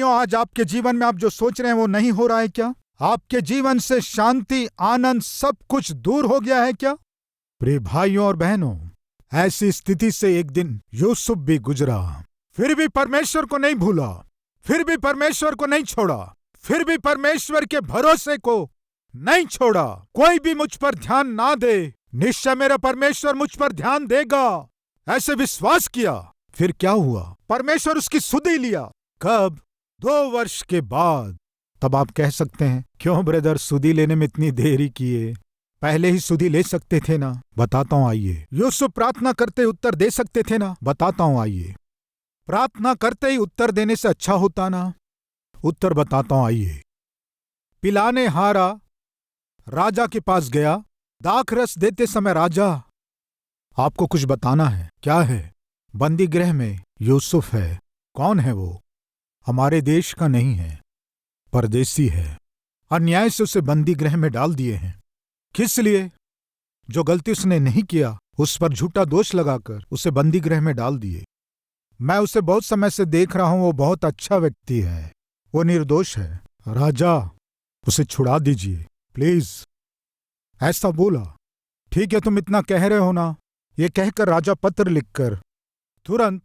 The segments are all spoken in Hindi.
प्रियो, आज आपके जीवन में आप जो सोच रहे हैं वो नहीं हो रहा है क्या? आपके जीवन से शांति, आनंद, सब कुछ दूर हो गया है क्या? प्रिय भाइयों और बहनों, ऐसी स्थिति से एक दिन यूसुफ भी गुजरा, फिर भी परमेश्वर को नहीं भूला, फिर भी परमेश्वर को नहीं छोड़ा, फिर भी परमेश्वर के भरोसे को नहीं छोड़ा। कोई भी मुझ पर ध्यान ना दे, निश्चय मेरा परमेश्वर मुझ पर ध्यान देगा, ऐसे विश्वास किया। फिर क्या हुआ? परमेश्वर उसकी सुधि लिया। कब? 2 वर्ष के बाद। तब आप कह सकते हैं, क्यों ब्रदर सुधि लेने में इतनी देरी किए? पहले ही सुधि ले सकते थे ना। बताता हूं, आइए। यूसुफ प्रार्थना करते उत्तर दे सकते थे ना। बताता हूं, आइए। प्रार्थना करते ही उत्तर देने से अच्छा होता ना। उत्तर बताता हूं, आइए। पिलाने हारा राजा के पास गया, दाखरस देते समय राजा, आपको कुछ बताना है। क्या है? बंदी गृह में यूसुफ है। कौन है वो? हमारे देश का नहीं है, परदेसी है। अन्याय से उसे बंदी गृह में डाल दिए हैं। किस लिए? जो गलती उसने नहीं किया उस पर झूठा दोष लगाकर उसे बंदी गृह में डाल दिए। मैं उसे बहुत समय से देख रहा हूं, वो बहुत अच्छा व्यक्ति है, वो निर्दोष है। राजा, उसे छुड़ा दीजिए प्लीज। ऐसा बोला। ठीक है, तुम इतना कह रहे हो ना। ये कहकर राजा पत्र लिखकर तुरंत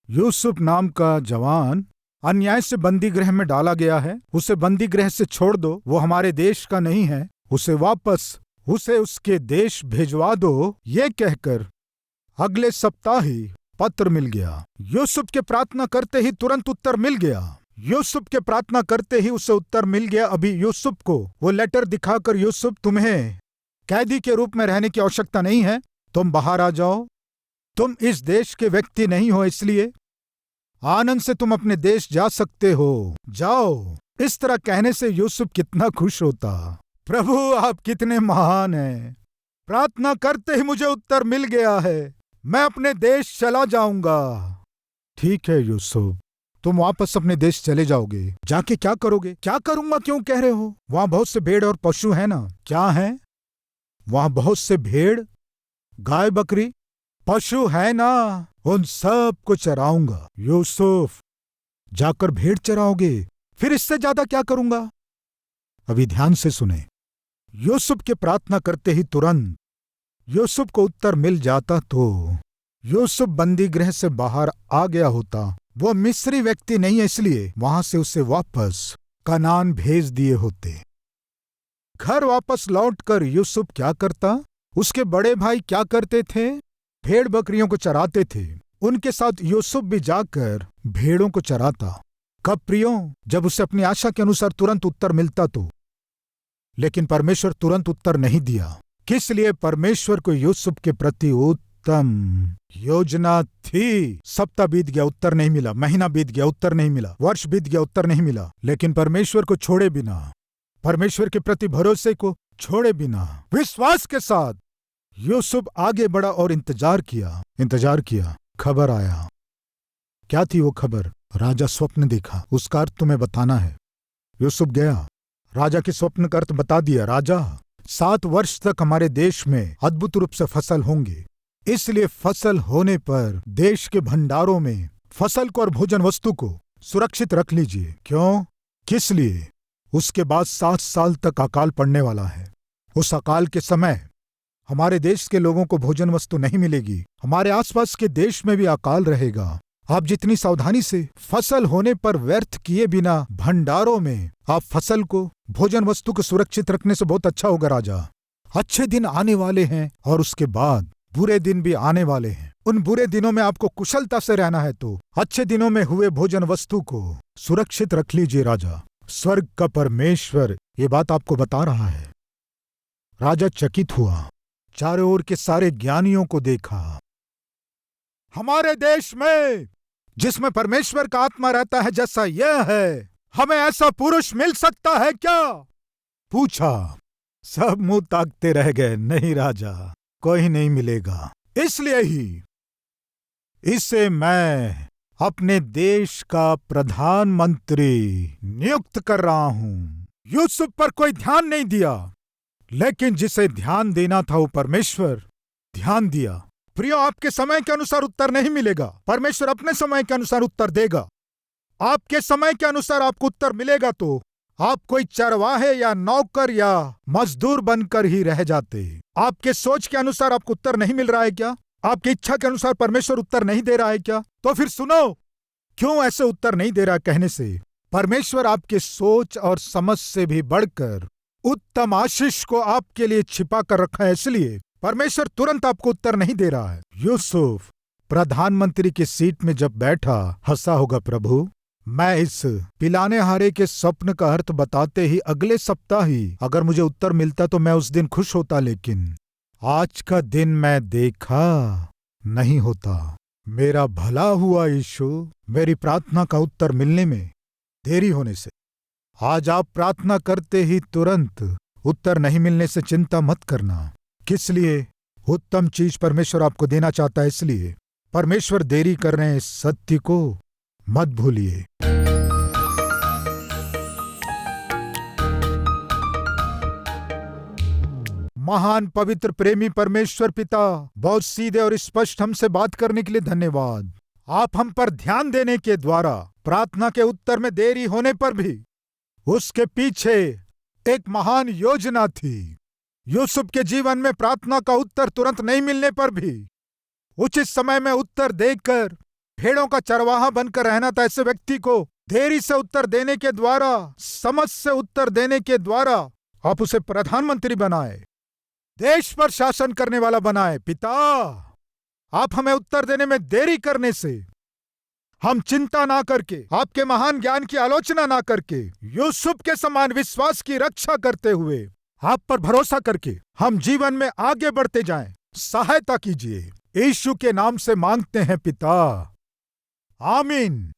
यूसुफ नाम का जवान अन्याय से बंदी गृह में डाला गया है, उसे बंदी गृह से छोड़ दो, वो हमारे देश का नहीं है, उसे वापस उसे उसके देश भेजवा दो, ये कहकर अगले सप्ताह ही पत्र मिल गया। यूसुफ के प्रार्थना करते ही तुरंत उत्तर मिल गया। यूसुफ के प्रार्थना करते ही उसे उत्तर मिल गया। अभी यूसुफ को वो लेटर दिखाकर, यूसुफ तुम्हें कैदी के रूप में रहने की आवश्यकता नहीं है, तुम बाहर आ जाओ, तुम इस देश के व्यक्ति नहीं हो, इसलिए आनंद से तुम अपने देश जा सकते हो, जाओ। इस तरह कहने से यूसुफ कितना खुश होता। प्रभु आप कितने महान हैं, प्रार्थना करते ही मुझे उत्तर मिल गया है, मैं अपने देश चला जाऊंगा। ठीक है यूसुफ, तुम वापस अपने देश चले जाओगे। जाके क्या करोगे? क्या करूंगा क्यों कह रहे हो? वहां बहुत से भेड़ और पशु है ना। क्या है? वहां बहुत से भेड़, गाय, बकरी, पशु है ना, उन सब को चराऊंगा। यूसुफ, जाकर भेड़ चराओगे, फिर इससे ज्यादा क्या करूंगा? अभी ध्यान से सुने। यूसुफ के प्रार्थना करते ही तुरंत यूसुफ को उत्तर मिल जाता तो यूसुफ बंदी गृह से बाहर आ गया होता। वो मिस्री व्यक्ति नहीं है, इसलिए वहां से उसे वापस कनान भेज दिए होते। घर वापस लौटकर यूसुफ क्या करता? उसके बड़े भाई क्या करते थे? भेड़ बकरियों को चराते थे। उनके साथ यूसुफ भी जाकर भेड़ों को चराता। कब प्रियो? जब उसे अपनी आशा के अनुसार तुरंत उत्तर मिलता तो। लेकिन परमेश्वर तुरंत उत्तर नहीं दिया। किस लिए? परमेश्वर को यूसुफ के प्रति उत्तम योजना थी। सप्ताह बीत गया, उत्तर नहीं मिला। महीना बीत गया, उत्तर नहीं मिला। वर्ष बीत गया, उत्तर नहीं मिला। लेकिन परमेश्वर को छोड़े बिना, परमेश्वर के प्रति भरोसे को छोड़े बिना, विश्वास के साथ यूसुफ आगे बढ़ा और इंतजार किया। खबर आया। क्या थी वो खबर? राजा स्वप्न देखा, उसका अर्थ तुम्हें बताना है। यूसुफ गया, राजा के स्वप्न का अर्थ बता दिया। राजा, 7 वर्ष तक हमारे देश में अद्भुत रूप से फसल होंगे, इसलिए फसल होने पर देश के भंडारों में फसल को और भोजन वस्तु को सुरक्षित रख लीजिए। क्यों? किस लिए? उसके बाद 7 साल तक अकाल पड़ने वाला है। उस अकाल के समय हमारे देश के लोगों को भोजन वस्तु नहीं मिलेगी, हमारे आसपास के देश में भी अकाल रहेगा। आप जितनी सावधानी से फसल होने पर व्यर्थ किए बिना भंडारों में आप फसल को, भोजन वस्तु को सुरक्षित रखने से बहुत अच्छा होगा। राजा, अच्छे दिन आने वाले हैं और उसके बाद बुरे दिन भी आने वाले हैं। उन बुरे दिनों में आपको कुशलता से रहना है तो अच्छे दिनों में हुए भोजन वस्तु को सुरक्षित रख लीजिए। राजा, स्वर्ग का परमेश्वर ये बात आपको बता रहा है। राजा चकित हुआ, चारों ओर के सारे ज्ञानियों को देखा। हमारे देश में जिसमें परमेश्वर का आत्मा रहता है जैसा यह है, हमें ऐसा पुरुष मिल सकता है क्या? पूछा। सब मुंह ताकते रह गए। नहीं राजा, कोई नहीं मिलेगा। इसलिए ही इसे मैं अपने देश का प्रधानमंत्री नियुक्त कर रहा हूं। यूसुफ पर कोई ध्यान नहीं दिया, लेकिन जिसे ध्यान देना था वो परमेश्वर ध्यान दिया। प्रियो, आपके समय के अनुसार उत्तर नहीं मिलेगा, परमेश्वर अपने समय के अनुसार उत्तर देगा। आपके समय के अनुसार आपको उत्तर मिलेगा तो आप कोई चरवाहे या नौकर या मजदूर बनकर ही रह जाते। आपके सोच के अनुसार आपको उत्तर नहीं मिल रहा है क्या? आपकी इच्छा के अनुसार परमेश्वर उत्तर नहीं दे रहा है क्या? तो फिर सुनो, क्यों ऐसे उत्तर नहीं दे रहा कहने से परमेश्वर आपके सोच और समझ से भी बढ़कर उत्तम आशीष को आपके लिए छिपा कर रखा है, इसलिए परमेश्वर तुरंत आपको उत्तर नहीं दे रहा है। यूसुफ प्रधानमंत्री की सीट में जब बैठा हंसा होगा, प्रभु मैं इस पिलाने हारे के स्वप्न का अर्थ बताते ही अगले सप्ताह ही अगर मुझे उत्तर मिलता तो मैं उस दिन खुश होता, लेकिन आज का दिन मैं देखा नहीं होता। मेरा भला हुआ यीशु, मेरी प्रार्थना का उत्तर मिलने में देरी होने से। आज आप प्रार्थना करते ही तुरंत उत्तर नहीं मिलने से चिंता मत करना। किस लिए? उत्तम चीज परमेश्वर आपको देना चाहता है, इसलिए परमेश्वर देरी कर रहे हैं, इस सत्य को मत भूलिए। महान पवित्र प्रेमी परमेश्वर पिता, बहुत सीधे और स्पष्ट हमसे बात करने के लिए धन्यवाद। आप हम पर ध्यान देने के द्वारा प्रार्थना के उत्तर में देरी होने पर भी उसके पीछे एक महान योजना थी। यूसुफ के जीवन में प्रार्थना का उत्तर तुरंत नहीं मिलने पर भी उचित समय में उत्तर देकर भेड़ों का चरवाहा बनकर रहना था। ऐसे व्यक्ति को देरी से उत्तर देने के द्वारा, समझ से उत्तर देने के द्वारा आप उसे प्रधानमंत्री बनाए, देश पर शासन करने वाला बनाए। पिता, आप हमें उत्तर देने में देरी करने से हम चिंता ना करके, आपके महान ज्ञान की आलोचना ना करके, यूसुफ के समान विश्वास की रक्षा करते हुए, आप पर भरोसा करके हम जीवन में आगे बढ़ते जाएं। सहायता कीजिए, यीशु के नाम से मांगते हैं पिता, आमीन।